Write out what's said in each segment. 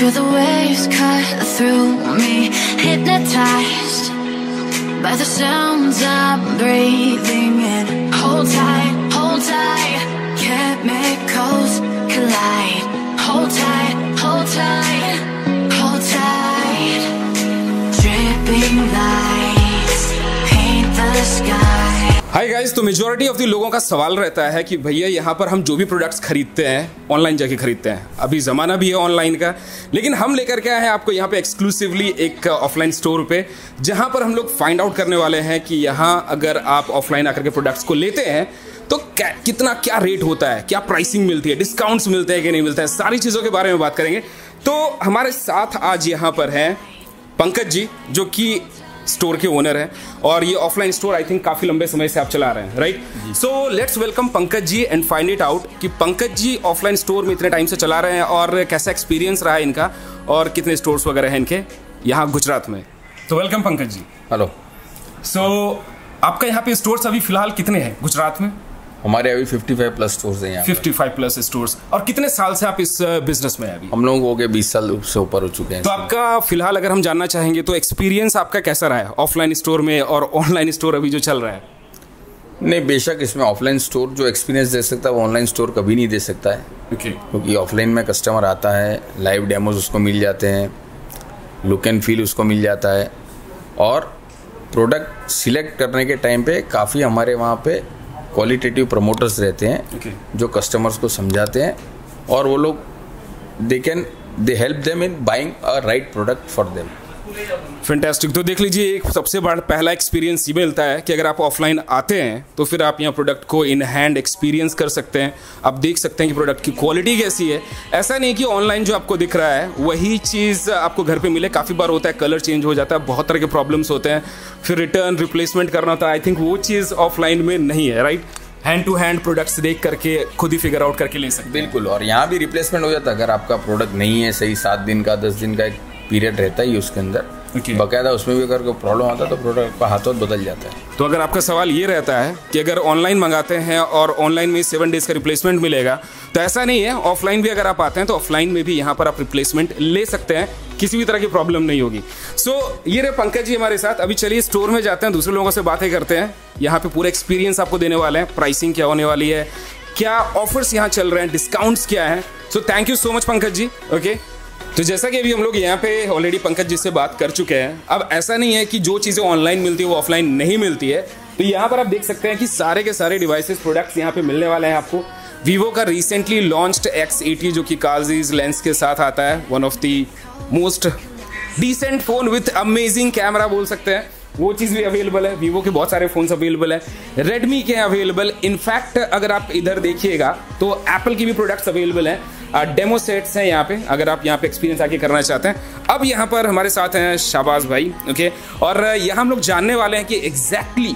Feel the waves cut through me, hypnotized by the sounds I'm breathing in. Hold tight, chemicals collide. Hold tight, hold tight, hold tight. Dripping lights paint the sky. Hi guys, तो majority of the लोगों का सवाल रहता है कि भैया यहाँ पर हम जो भी प्रोडक्ट्स खरीदते हैं ऑनलाइन जाके खरीदते हैं। अभी ज़माना भी है ऑनलाइन का, लेकिन हम लेकर के आए हैं आपको यहाँ पे एक्सक्लूसिवली एक ऑफलाइन स्टोर पे, जहाँ पर हम लोग फाइंड आउट करने वाले हैं कि यहाँ अगर आप ऑफलाइन आकर के प्रोडक्ट्स को लेते हैं तो क्या रेट होता है, क्या प्राइसिंग मिलती है, डिस्काउंट्स मिलते हैं कि नहीं मिलते हैं, सारी चीज़ों के बारे में बात करेंगे। तो हमारे साथ आज यहाँ पर हैं पंकज जी, जो कि स्टोर के ओनर हैं, और ये ऑफलाइन स्टोर आई थिंक काफी लंबे समय से आप चला रहे हैं, right? So let's welcome Pankaj ji and find it out कि पंकज जी ऑफलाइन स्टोर में इतने टाइम से चला रहे हैं और कैसा एक्सपीरियंस रहा है इनका, और कितने स्टोर्स वगैरह हैं इनके यहाँ गुजरात में। तो वेलकम पंकज जी। हेलो। सो आपका यहाँ पे स्टोर्स अभी फिलहाल कितने हैं गुजरात में? हमारे अभी 55 प्लस स्टोर्स हैं यहाँ। 55 प्लस स्टोर्स। और कितने साल से आप इस बिजनेस में हैं अभी? हम लोगों के 20 साल से ऊपर हो चुके हैं। तो आपका फिलहाल अगर हम जानना चाहेंगे तो एक्सपीरियंस आपका कैसा रहा है ऑफलाइन स्टोर में और ऑनलाइन स्टोर अभी जो चल रहा है? नहीं, बेशक इसमें ऑफलाइन स्टोर जो एक्सपीरियंस दे सकता है वो ऑनलाइन स्टोर कभी नहीं दे सकता है। क्योंकि ऑफलाइन में कस्टमर आता है, लाइव डेमोज उसको मिल जाते हैं, लुक एंड फील उसको मिल जाता है, और प्रोडक्ट सिलेक्ट करने के टाइम पे काफ़ी हमारे वहाँ पे क्वालिटेटिव प्रमोटर्स रहते हैं जो कस्टमर्स को समझाते हैं, और वो लोग they help them in buying a right product for them. Fantastic. तो देख लीजिए, एक सबसे बड़ा पहला एक्सपीरियंस ये मिलता है कि अगर आप ऑफलाइन आते हैं तो फिर आप यहाँ प्रोडक्ट को इन हैंड एक्सपीरियंस कर सकते हैं, आप देख सकते हैं कि प्रोडक्ट की क्वालिटी कैसी है। ऐसा नहीं कि ऑनलाइन जो आपको दिख रहा है वही चीज़ आपको घर पे मिले। काफ़ी बार होता है कलर चेंज हो जाता है, बहुत तरह के प्रॉब्लम्स होते हैं, फिर रिटर्न रिप्लेसमेंट करना होता है। आई थिंक वो चीज़ ऑफलाइन में नहीं है, right? Hand to hand products देख करके खुद ही फिगर आउट करके ले सकते हैं। बिल्कुल, और यहाँ भी रिप्लेसमेंट हो जाता है अगर आपका प्रोडक्ट नहीं है सही। 7 दिन का 10 दिन का एक पीरियड रहता है उसके अंदर, बाकायदा उसमें भी अगर कोई प्रॉब्लम आता है तो प्रोडक्ट का हाथों बदल जाता है। तो अगर आपका सवाल ये रहता है कि अगर ऑनलाइन मंगाते हैं और ऑनलाइन में 7 डेज का रिप्लेसमेंट मिलेगा, तो ऐसा नहीं है। ऑफलाइन भी अगर आप आते हैं तो ऑफलाइन में भी यहाँ पर आप रिप्लेसमेंट ले सकते हैं, किसी भी तरह की प्रॉब्लम नहीं होगी। सो ये रहे पंकज जी हमारे साथ। अभी चलिए स्टोर में जाते हैं, दूसरे लोगों से बातें करते हैं। यहाँ पे पूरा एक्सपीरियंस आपको देने वाले हैं, प्राइसिंग क्या होने वाली है, क्या ऑफर्स यहाँ चल रहे हैं, डिस्काउंट्स क्या है। So thank you so much Pankaj ji. Okay, तो जैसा कि अभी हम लोग यहाँ पे ऑलरेडी पंकज जी से बात कर चुके हैं, अब ऐसा नहीं है कि जो चीज़ें ऑनलाइन मिलती है वो ऑफलाइन नहीं मिलती है। तो यहाँ पर आप देख सकते हैं कि सारे के सारे डिवाइसेस प्रोडक्ट्स यहाँ पे मिलने वाले हैं आपको। वीवो का रिसेंटली लॉन्च्ड X80 जो कि कार्जीज लेंस के साथ आता है, one of the most decent phone with amazing camera बोल सकते हैं, वो चीज़ भी अवेलेबल है। वीवो के बहुत सारे फोन्स अवेलेबल है, रेडमी के अवेलेबल। इनफैक्ट अगर आप इधर देखिएगा तो एप्पल की भी प्रोडक्ट्स अवेलेबल हैं, डेमो सेट्स हैं यहाँ पे, अगर आप यहाँ पे एक्सपीरियंस आके करना चाहते हैं। अब यहाँ पर हमारे साथ हैं शाबाज भाई, ओके, और यहाँ हम लोग जानने वाले हैं कि एग्जैक्टली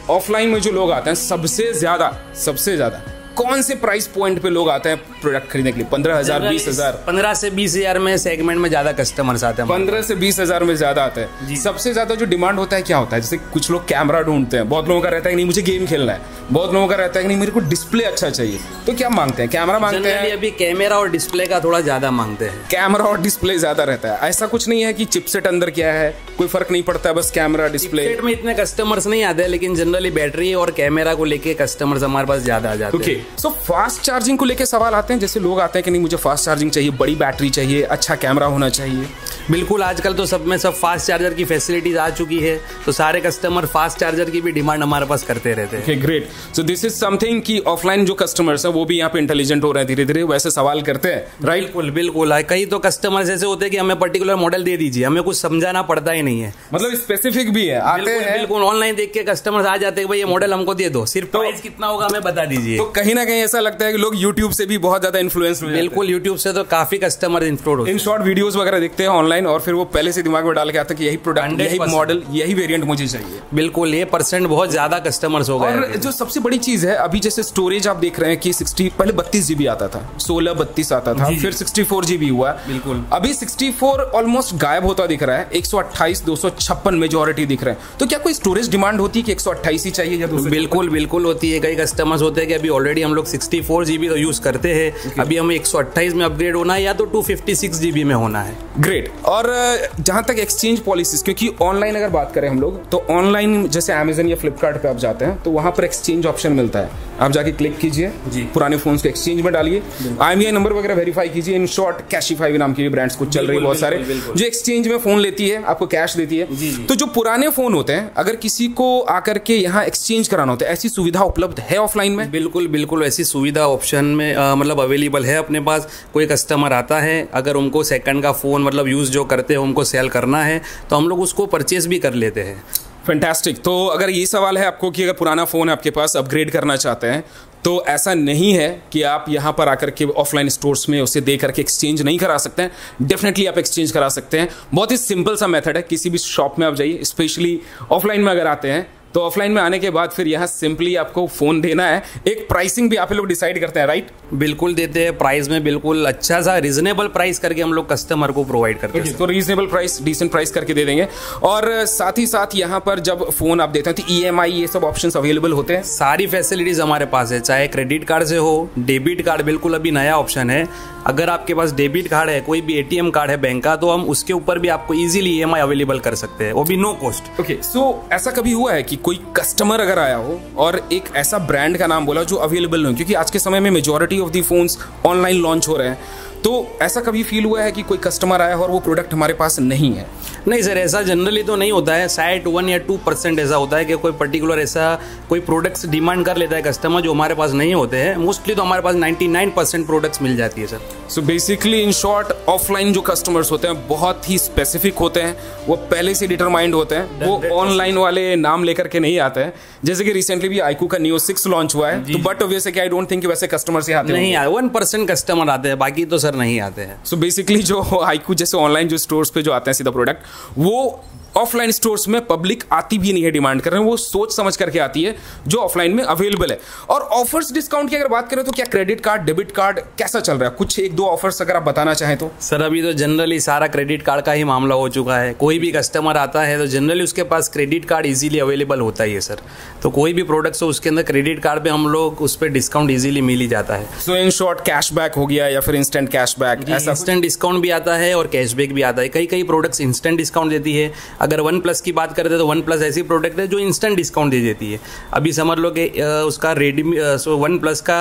ऑफलाइन में जो लोग आते हैं सबसे ज़्यादा कौन से प्राइस पॉइंट पे लोग आते हैं प्रोडक्ट खरीदने के लिए? 15,000, 20,000? 15 से 20,000 में सेगमेंट में ज्यादा कस्टमर्स आते हैं। 15 से 20,000 में ज्यादा आते हैं। सबसे ज्यादा जो डिमांड होता है क्या होता है? जैसे कुछ लोग कैमरा ढूंढते हैं, बहुत लोगों का रहता है कि नहीं मुझे गेम खेलना है, बहुत लोगों का रहता है कि नहीं मेरे को डिस्प्ले अच्छा चाहिए। तो क्या मांगते हैं? कैमरा मांगते हैं। अभी कैमरा और डिस्प्ले का थोड़ा ज्यादा मांगते हैं। कैमरा और डिस्प्ले ज्यादा रहता है। ऐसा कुछ नहीं है कि चिपसेट अंदर क्या है, कोई फर्क नहीं पड़ता, बस कैमरा डिस्प्ले में इतने कस्टमर्स नहीं आते, लेकिन जनरली बैटरी और कैमरा को लेके कस्टमर्स हमारे पास ज्यादा आ जाते हैं। ओके, सो फास्ट चार्जिंग को लेके सवाल आते हैं, जैसे लोग आते हैं कि नहीं मुझे फास्ट चार्जिंग चाहिए, बड़ी बैटरी चाहिए, अच्छा कैमरा होना चाहिए। बिल्कुल, आजकल तो सब में सब फास्ट चार्जर की फैसिलिटीज आ चुकी है, तो सारे कस्टमर फास्ट चार्जर की भी डिमांड हमारे पास करते रहते हैं। Okay, great. So this is something कि ऑफलाइन जो कस्टमर्स है वो भी यहाँ पे इंटेलिजेंट हो रहे हैं धीरे धीरे, वैसे सवाल करते हैं, राइट? बिल्कुल। कई तो कस्टमर्स ऐसे होते हैं कि हमें पर्टिकुलर मॉडल दे दीजिए, हमें कुछ समझाना पड़ता ही नहीं है, मतलब स्पेसिफिक भी है, आते हैं। बिल्कुल, ऑनलाइन देख के कस्टमर्स आ जाते हैं, भाई ये मॉडल हमको दे दो, सिर्फ प्राइस कितना होगा हमें बता दीजिए। तो कहीं ना कहीं ऐसा लगता है कि लोग यूट्यूब से भी बहुत ज्यादा इन्फ्लुएंस हुए। बिल्कुल, यूट्यूब से तो काफी कस्टमर इन्फ्लुएंस होते हैं। इन शॉर्ट वीडियोस वगैरह देखते हैं ऑनलाइन, और फिर वो पहले से दिमाग में डाल के आता है कि यही प्रोडक्ट, यही मॉडल, यही वेरिएंट मुझे चाहिए। बिल्कुल, ये % बहुत ज्यादा कस्टमर्स हो गए। और जो सबसे बड़ी चीज है, अभी जैसे स्टोरेज आप देख रहे हैं कि 60, पहले 32 GB आता था, 16 32 आता था, फिर 64 GB हुआ। बिल्कुल, अभी 64 ऑलमोस्ट गायब होता दिख रहा है, 128 256 मेजॉरिटी दिख रहे हैं। तो क्या कोई स्टोरेज डिमांड होती है कि 128 ही चाहिए या 200? बिल्कुल होती है। कई कस्टमर्स होते हैं कि अभी ऑलरेडी ऑलरेडी हम लोग 64 GB तो यूज़ करते हैं। अभी हमें 128 में अपग्रेड होना है या तो 256 GB में होना है। ग्रेट। और जहाँ तक एक्सचेंज पॉलिसीज, क्योंकि ऑनलाइन अगर बात करें हम लोग तो ऑनलाइन जैसे अमेजन या फ्लिपकार्ट पे आप जाते हैं तो वहाँ पर एक्सचेंज ऑप्शन मिलता है। आप जाके क्लिक कीजिए, पुराने फोन्स को एक्सचेंज में डालिए, IMEI नंबर वगैरह वेरीफाई कीजिए। इन शॉर्ट कैशिफाई नाम की ब्रांड्स कुछ चल रही है बहुत सारे, जो एक्सचेंज में फोन लेती है, आपको कैश देती है। तो जो पुराने फोन होते हैं अगर किसी को आकर के यहाँ एक्सचेंज कराना होता है, ऐसी सुविधा उपलब्ध है ऑफलाइन में? बिल्कुल बिल्कुल, ऐसी सुविधा ऑप्शन में मतलब अवेलेबल है अपने पास। कोई कस्टमर आता है, अगर उनको सेकंड का फ़ोन मतलब यूज़ जो करते हैं उनको सेल करना है तो हम लोग उसको परचेज भी कर लेते हैं। फैंटास्टिक। तो अगर ये सवाल है आपको कि अगर पुराना फ़ोन आपके पास अपग्रेड करना चाहते हैं तो ऐसा नहीं है कि आप यहाँ पर आकर के ऑफलाइन स्टोर्स में उसे दे करके एक्सचेंज नहीं करा सकते हैं। डेफिनेटली आप एक्सचेंज करा सकते हैं। बहुत ही सिंपल सा मेथड है। किसी भी शॉप में आप जाइए, स्पेशली ऑफलाइन में अगर आते हैं तो ऑफलाइन में आने के बाद फिर यहाँ सिंपली आपको फोन देना है। एक प्राइसिंग भी आप लोग डिसाइड करते हैं, राइट? बिल्कुल देते हैं। प्राइस में बिल्कुल अच्छा सा रीजनेबल प्राइस करके हम लोग कस्टमर को प्रोवाइड करते हैं। तो रीजनेबल प्राइस, डिसेंट प्राइस करके दे देंगे। और साथ ही साथ यहाँ पर जब फोन आप देते हैं तो EMI ये सब ऑप्शंस अवेलेबल होते हैं। सारी फैसिलिटीज हमारे पास है, चाहे क्रेडिट कार्ड से हो, डेबिट कार्ड बिल्कुल अभी नया ऑप्शन है। अगर आपके पास डेबिट कार्ड है, कोई भी ATM कार्ड है बैंक का, तो हम उसके ऊपर भी आपको इजीली EMI अवेलेबल कर सकते हैं, वो भी नो कॉस्ट। ओके, सो ऐसा कभी हुआ है कि कोई कस्टमर अगर आया हो और एक ऐसा ब्रांड का नाम बोला जो अवेलेबल नहीं हो, क्योंकि आज के समय में majority of the phones online launch हो रहे हैं, तो ऐसा कभी फील हुआ है कि कोई कस्टमर आया हो और वो प्रोडक्ट हमारे पास नहीं है? नहीं सर, ऐसा जनरली तो नहीं होता है। शायद 1 या 2% ऐसा होता है कि कोई पर्टिकुलर ऐसा कोई प्रोडक्ट्स डिमांड कर लेता है कस्टमर जो हमारे पास नहीं होते हैं। मोस्टली तो हमारे पास 99% प्रोडक्ट्स मिल जाती है sir. So basically in short, offline जो कस्टमर्स होते हैं बहुत ही स्पेसिफिक होते हैं, वो पहले से डिटरमाइंड होते हैं, वो ऑनलाइन वाले नाम लेकर के नहीं आते हैं। जैसे कि रिसेंटली भी iQOO का Neo 6 लॉन्च हुआ है, तो but obviously I don't think वैसे कस्टमर से आते नहीं, 1% कस्टमर आते हैं, बाकी तो सर नहीं आते हैं। सो बेसिकली जो iQOO जैसे ऑनलाइन जो स्टोर्स पे जो आते हैं सीधा प्रोडक्ट, वो ऑफलाइन स्टोर्स में पब्लिक आती भी नहीं है डिमांड कर रहे हैं, वो सोच समझ करके आती है जो ऑफलाइन में अवेलेबल है। और ऑफर्स डिस्काउंट की अगर बात करें तो क्या क्रेडिट कार्ड, डेबिट कार्ड कैसा चल रहा है? कुछ 1-2 ऑफर्स अगर आप बताना चाहें तो। सर अभी तो जनरली सारा क्रेडिट कार्ड का ही मामला हो चुका है। कोई भी कस्टमर आता है तो जनरली उसके पास क्रेडिट कार्ड इजीली अवेलेबल होता ही है सर। तो कोई भी प्रोडक्ट्स हो उसके अंदर क्रेडिट कार्ड पे हम लोग उस पर डिस्काउंट इजीली मिल ही जाता है। सो इन शॉर्ट कैशबैक हो गया या फिर इंस्टेंट कैशबैक, ऐसा इंस्टेंट डिस्काउंट भी आता है और कैशबैक भी आता है। कई प्रोडक्ट्स इंस्टेंट डिस्काउंट देती है। अगर OnePlus की बात करते हैं तो OnePlus ऐसी प्रोडक्ट है जो इंस्टेंट डिस्काउंट दे देती है। अभी समझ लो कि उसका OnePlus का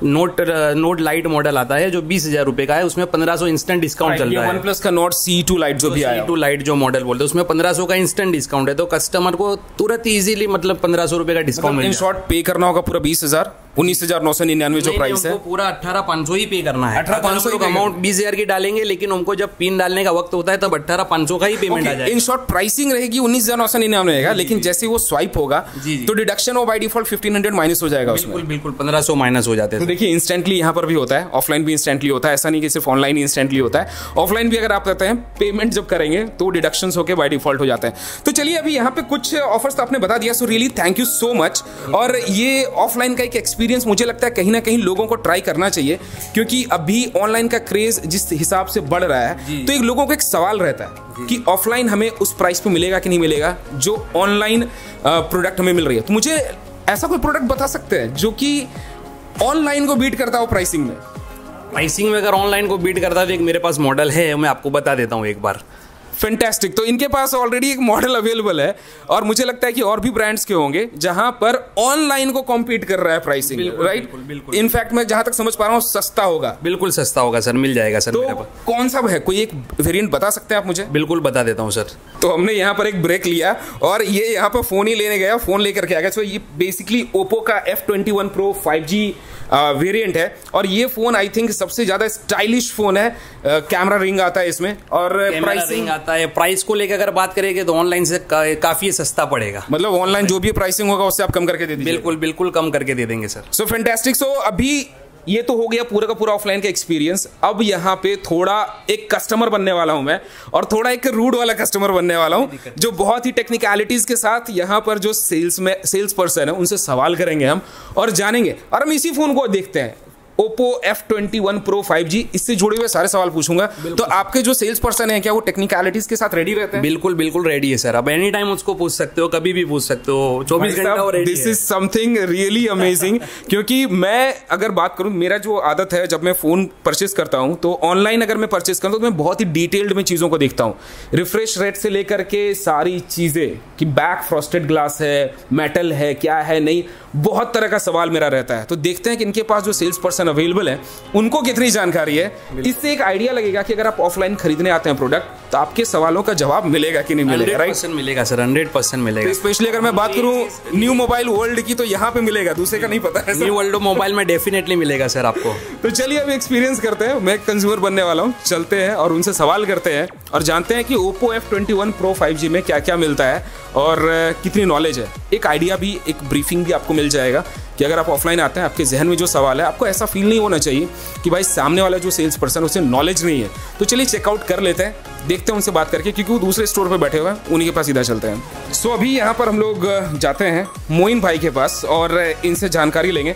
नोट लाइट मॉडल आता है जो 20,000 रुपए का है, उसमें 1500 इंस्टेंट डिस्काउंट चल रहा है। OnePlus का Nord CE2 लाइट जो भी आया, CE2 लाइट जो मॉडल बोलते हैं उसमें 1500 का इंस्टेंट डिस्काउंट है, तो कस्टमर को तुरंत इजीली मतलब 1500 रुपए का डिस्काउंट मिल इन शॉर्ट पे करना होगा पूरा 20,000, 19,999 जो प्राइस है, पूरा 18,500 ही पे करना है। 18,500 अमाउंट 20,000 की डालेंगे, लेकिन उनको जब पिन डालने का वक्त होता है तब 18,500 का ही पेमेंट आ जाएगा। इन शॉर्ट प्राइसिंग रहेगी 19,999 रहेगा, लेकिन जैसे वो स्वाइप होगा तो डिडक्शन हो बाय डिफॉल्ट 1500 माइनस हो जाएगा उसमें। बिल्कुल 1500 माइनस हो जाते हैं। तो देखिए इंस्टेंटली यहाँ पर भी होता है, ऑफलाइन भी इंस्टेंटली होता है। ऐसा नहीं कि सिर्फ ऑनलाइन ही इंस्टेंटली होता है, ऑफलाइन भी अगर आप करते हैं पेमेंट जब करेंगे तो डिडक्शंस होके बाय डिफॉल्ट हो जाते हैं। तो चलिए अभी यहाँ पे कुछ ऑफर्स तो आपने बता दिया, so really thank you so much. और ये ऑफलाइन का एक एक्सपीरियंस मुझे लगता है कहीं ना कहीं लोगों को ट्राई करना चाहिए, क्योंकि अभी ऑनलाइन का क्रेज जिस हिसाब से बढ़ रहा है तो एक लोगों को एक सवाल रहता है कि ऑफलाइन हमें उस प्राइस पे मिलेगा कि नहीं मिलेगा जो ऑनलाइन प्रोडक्ट हमें मिल रही है। तो मुझे ऐसा कोई प्रोडक्ट बता सकते हैं जो कि ऑनलाइन को बीट करता हो प्राइसिंग में? प्राइसिंग में अगर ऑनलाइन को बीट करता है तो एक मेरे पास मॉडल है, मैं आपको बता देता हूँ एक बार। फैंटास्टिक। तो इनके पास ऑलरेडी एक मॉडल अवेलेबल है और मुझे लगता है कि और भी ब्रांड्स के होंगे जहां पर ऑनलाइन को कॉम्पीट कर रहा है प्राइसिंग, राइट? इनफैक्ट मैं जहां तक समझ पा रहा हूं सस्ता होगा। बिल्कुल सस्ता होगा सर, मिल जाएगा सर। तो कौन सा है, कोई एक वेरिएंट बता सकते हैं आप मुझे? बिल्कुल बता देता हूँ सर। तो हमने यहाँ पर एक ब्रेक लिया और ये यहाँ पर फोन ही लेने गया, फोन लेकर के आ गया। तो ये बेसिकली ओप्पो का F21 Pro 5G वेरिएंट है और ये फोन आई थिंक सबसे ज्यादा स्टाइलिश फोन है। कैमरा रिंग आता है इसमें और प्राइसिंग आता है। प्राइस को लेकर अगर बात करेंगे तो ऑनलाइन से काफी सस्ता पड़ेगा। मतलब ऑनलाइन जो भी प्राइसिंग होगा उससे आप कम करके दे दीजिए। बिल्कुल बिल्कुल कम करके दे देंगे सर। सो फैंटास्टिक। सो अभी ये तो हो गया पूरा का पूरा ऑफलाइन का एक्सपीरियंस। अब यहाँ पे थोड़ा एक कस्टमर बनने वाला हूं मैं और थोड़ा एक रूड वाला कस्टमर बनने वाला हूं, जो बहुत ही टेक्निकलिटीज के साथ यहाँ पर जो सेल्स पर्सन है उनसे सवाल करेंगे हम और जानेंगे। और हम इसी फोन को देखते हैं, Oppo F21 Pro 5G, इससे जुड़े हुए सारे सवाल पूछूंगा। तो आपके जो सेल्स पर्सन है क्या वो टेक्निकलिटीज के साथ रेडी रहते हैं? बिल्कुल बिल्कुल रेडी है सर, आप एनी टाइम उसको पूछ सकते हो, कभी भी पूछ सकते हो, 24 घंटा वो रेडी है। This is something really amazing. क्योंकि मैं अगर बात करूं, मेरा जो आदत है जब मैं फोन परचेस करता हूं तो ऑनलाइन अगर मैं परचेस करता हूं तो मैं बहुत ही डिटेल्ड में चीजों को देखता हूं, रिफ्रेश रेट से लेकर के सारी चीजें कि बैक फ्रॉस्टेड ग्लास है, मेटल है, क्या है नहीं, बहुत तरह का सवाल मेरा रहता है। तो देखते हैं कि इनके पास जो सेल्स पर्सन अवेलेबल है उनको कितनी जानकारी है। इससे एक आइडिया लगेगा कि अगर आप ऑफलाइन खरीदने आते हैं प्रोडक्ट तो आपके सवालों का जवाब मिलेगा कि नहीं मिलेगा। 100% मिलेगा सर, 100% मिलेगा। तो स्पेशली अगर मैं बात करूं न्यू मोबाइल वर्ल्ड की तो यहाँ पे मिलेगा, दूसरे का नहीं पता है। न्यू वर्ल्ड मोबाइल में डेफिनेटली मिलेगा सर आपको। तो चलिए अभी एक्सपीरियंस करते हैं, मैं कंज्यूमर बनने वाला हूँ, चलते हैं और उनसे सवाल करते हैं और जानते हैं कि Oppo F21 Pro 5G में क्या क्या मिलता है और कितनी नॉलेज है। एक आइडिया भी, एक ब्रीफिंग भी आपको मिल जाएगा कि अगर आप ऑफलाइन आते हैं आपके जहन में जो सवाल है आपको ऐसा फील नहीं होना चाहिए कि भाई सामने वाला जो सेल्स पर्सन उसे नॉलेज नहीं है। तो चलिए चेकआउट कर लेते हैं, देखते हैं उनसे बात करके, क्योंकि वो दूसरे स्टोर पे बैठे हुए हैं, उन्हीं के पास सीधा चलते हैं। सो अभी यहाँ पर हम लोग जाते हैं मोइन भाई के पास और इनसे जानकारी लेंगे।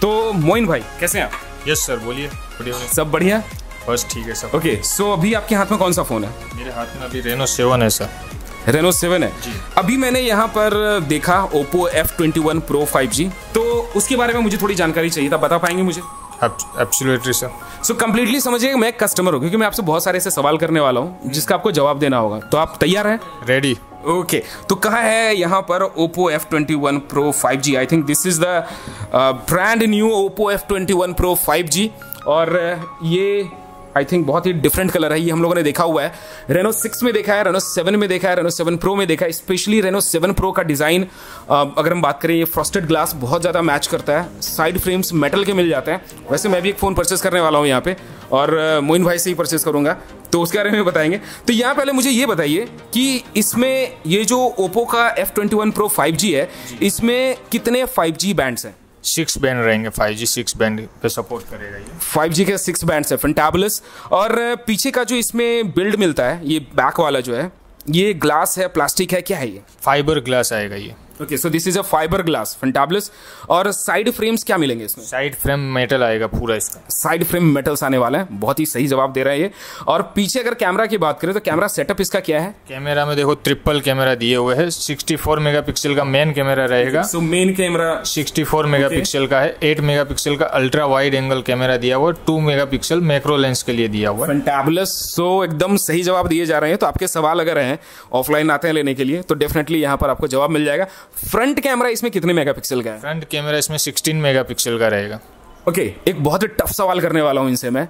तो मोइन भाई कैसे हैं आप? यस सर, बोलिए। बढ़िया, सब बढ़िया, बस ठीक है सब। ओके, सो अभी आपके हाथ में कौन सा फोन है? मेरे हाथ में अभी Reno 7 है सर। Reno 7 है। अभी मैंने यहाँ पर देखा Oppo F21 Pro 5G, तो उसके बारे में मुझे थोड़ी जानकारी चाहिए था, बता पाएंगे मुझे? Absolutely sir. सो कंप्लीटली समझिए मैं कस्टमर हूँ, क्योंकि मैं आपसे बहुत सारे ऐसे सवाल करने वाला हूँ जिसका आपको जवाब देना होगा। तो आप तैयार हैं? रेडी। ओके, तो कहाँ है यहाँ पर Oppo F21 Pro 5G? I think this is the brand new Oppo F21 Pro 5G और ये आई थिंक बहुत ही डिफरेंट कलर है। ये हम लोगों ने देखा हुआ है Reno 6 में देखा है, Reno 7 में देखा है, Reno 7 Pro में देखा है। स्पेशली Reno 7 Pro का डिज़ाइन अगर हम बात करें, ये फ्रॉस्टेड ग्लास बहुत ज़्यादा मैच करता है, साइड फ्रेम्स मेटल के मिल जाते हैं। वैसे मैं भी एक फ़ोन परचेस करने वाला हूँ यहाँ पे और मोइन भाई से ही परचेस करूँगा, तो उसके बारे में बताएंगे। तो यहाँ पहले मुझे ये बताइए कि इसमें ये जो Oppo का F21 Pro 5G है, इसमें कितने 5G बैंड्स हैं? 6 बैंड रहेंगे, 5G 6 बैंड पे सपोर्ट करेगा ये। 5G के 6 बैंड्स है, फैंटाबुलस। और पीछे का जो इसमें बिल्ड मिलता है, ये बैक वाला जो है, ये ग्लास है, प्लास्टिक है, क्या है ये? फाइबर ग्लास आएगा ये। Okay, so this is a fibre glass, fantabulous. और साइड फ्रेम्स क्या मिलेंगे इसमें? साइड फ्रेम मेटल आएगा पूरा इसका। साइड फ्रेम मेटल्स आने वाला है, बहुत ही सही जवाब दे रहा है ये। और पीछे अगर कैमरा की बात करें तो कैमरा सेटअप इसका क्या है? कैमरा में देखो ट्रिपल कैमरा दिए हुए है, 64 मेगापिक्सल का मेन कैमरा रहेगा। सो मेन कैमरा 64 मेगापिक्सल का है, 8 मेगापिक्सल का अल्ट्रा वाइड एंगल कैमरा दिया हुआ, 2 मेगापिक्सल मैक्रो लेंस के लिए दिया हुआ है। फैंटाबुलस। सो एकदम सही जवाब दिए जा रहे हैं। तो आपके सवाल अगर हैं ऑफलाइन आते हैं लेने के लिए तो डेफिनेटली यहाँ पर आपको जवाब मिल जाएगा। फ्रंट कैमरा इसमें कितने मेगापिक्सल का है? फ्रंट कैमरा इसमें 16 मेगापिक्सल का रहेगा। ओके, एक बहुत ही टफ सवाल करने वाला हूं इनसे मैं,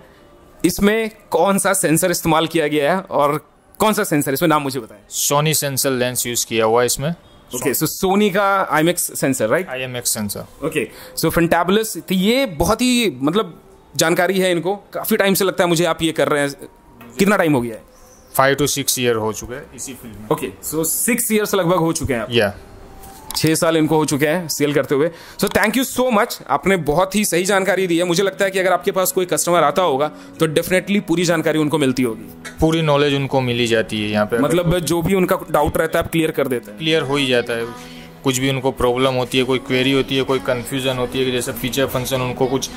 इसमें कौन सा सेंसर इस्तेमाल किया गया है और कौन सा सेंसर, इसमें नाम मुझे बताएं। सोनी सेंसर लेंस यूज किया हुआ है इसमें। ओके, सो सोनी का IMX sensor, right? IMX sensor. Okay, so fantabulous. तो ये बहुत ही मतलब जानकारी है इनको, काफी टाइम से लगता है मुझे आप ये कर रहे हैं। कितना टाइम हो गया है? 5 to 6 ईयर हो चुके हैं इसी फील्ड में। ओके, सो 6 ईयर्स लगभग हो चुके हैं आप। या 6 साल इनको हो चुके हैं सेल करते हुए। सो थैंक यू सो मच, आपने बहुत ही सही जानकारी दी है। मुझे लगता है कि अगर आपके पास कोई कस्टमर आता होगा तो डेफिनेटली पूरी जानकारी उनको मिलती होगी, पूरी नॉलेज उनको मिली जाती है यहाँ पे। मतलब जो भी उनका डाउट रहता है आप क्लियर कर देते हैं। क्लियर हो ही जाता है, कुछ भी उनको प्रॉब्लम होती है, कोई क्वेरी होती है, कोई कंफ्यूजन होती है कि जैसे फीचर फंक्शन उनको कुछ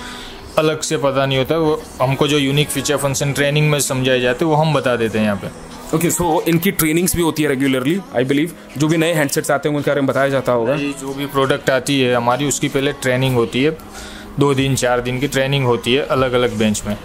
अलग से पता नहीं होता, वो हमको जो यूनिक फीचर फंक्शन ट्रेनिंग में समझाए जाते हैं वो हम बता देते हैं यहाँ पे। ओके, सो इनकी ट्रेनिंग्स भी होती है रेगुलरली, आई बिलीव। जो भी नए हैंडसेट्स आते हैं उनके बारे में बताया जाता होगा। जो भी प्रोडक्ट आती है हमारी, उसकी पहले ट्रेनिंग होती है, 2 दिन 4 दिन की ट्रेनिंग होती है अलग अलग बेंच में।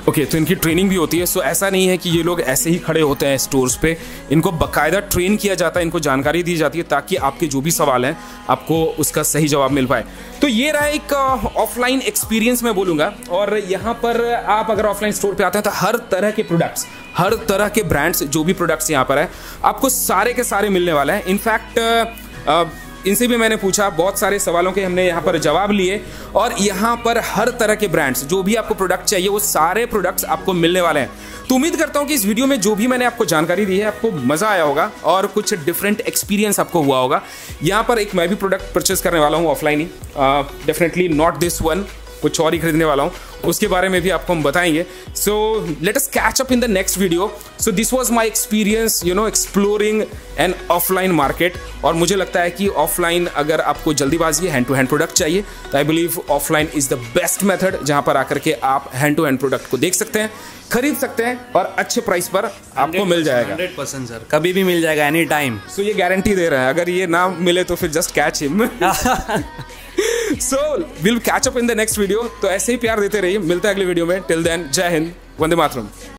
ओके, तो इनकी ट्रेनिंग भी होती है। सो ऐसा नहीं है कि ये लोग ऐसे ही खड़े होते हैं स्टोर्स पे, इनको बाकायदा ट्रेन किया जाता है, इनको जानकारी दी जाती है ताकि आपके जो भी सवाल हैं आपको उसका सही जवाब मिल पाए। तो ये रहा एक ऑफलाइन एक्सपीरियंस मैं बोलूँगा। और यहाँ पर आप अगर ऑफलाइन स्टोर पे आते हैं तो हर तरह के प्रोडक्ट्स, हर तरह के ब्रांड्स, जो भी प्रोडक्ट्स यहाँ पर है आपको सारे के सारे मिलने वाले हैं। इनफैक्ट इनसे भी मैंने पूछा, बहुत सारे सवालों के हमने यहाँ पर जवाब लिए और यहाँ पर हर तरह के ब्रांड्स, जो भी आपको प्रोडक्ट चाहिए वो सारे प्रोडक्ट्स आपको मिलने वाले हैं। तो उम्मीद करता हूँ कि इस वीडियो में जो भी मैंने आपको जानकारी दी है आपको मज़ा आया होगा और कुछ डिफरेंट एक्सपीरियंस आपको हुआ होगा। यहाँ पर एक मैं भी प्रोडक्ट परचेस करने वाला हूँ offline he, definitely not this one, कुछ और ही खरीदने वाला हूँ, उसके बारे में भी आपको हम बताएंगे. So let us catch up in the next video. So this was my experience exploring an offline market. और मुझे लगता है कि ऑफलाइन अगर आपको जल्दीबाजी हैंड टू हैंड प्रोडक्ट चाहिए तो I believe offline is the best method, जहां पर आकर के आप हैंड टू हैंड प्रोडक्ट को देख सकते हैं, खरीद सकते हैं और अच्छे प्राइस पर आपको मिल जाएगा. 100% सर, कभी भी मिल जाएगा, एनी टाइम. सो ये गारंटी दे रहा है, अगर ये ना मिले तो फिर just catch him. So will catch up in the next video. तो ऐसे ही प्यार देते रहिए, मिलते हैं अगले वीडियो में. टिल देन, जय हिंद, वंदे मातरम.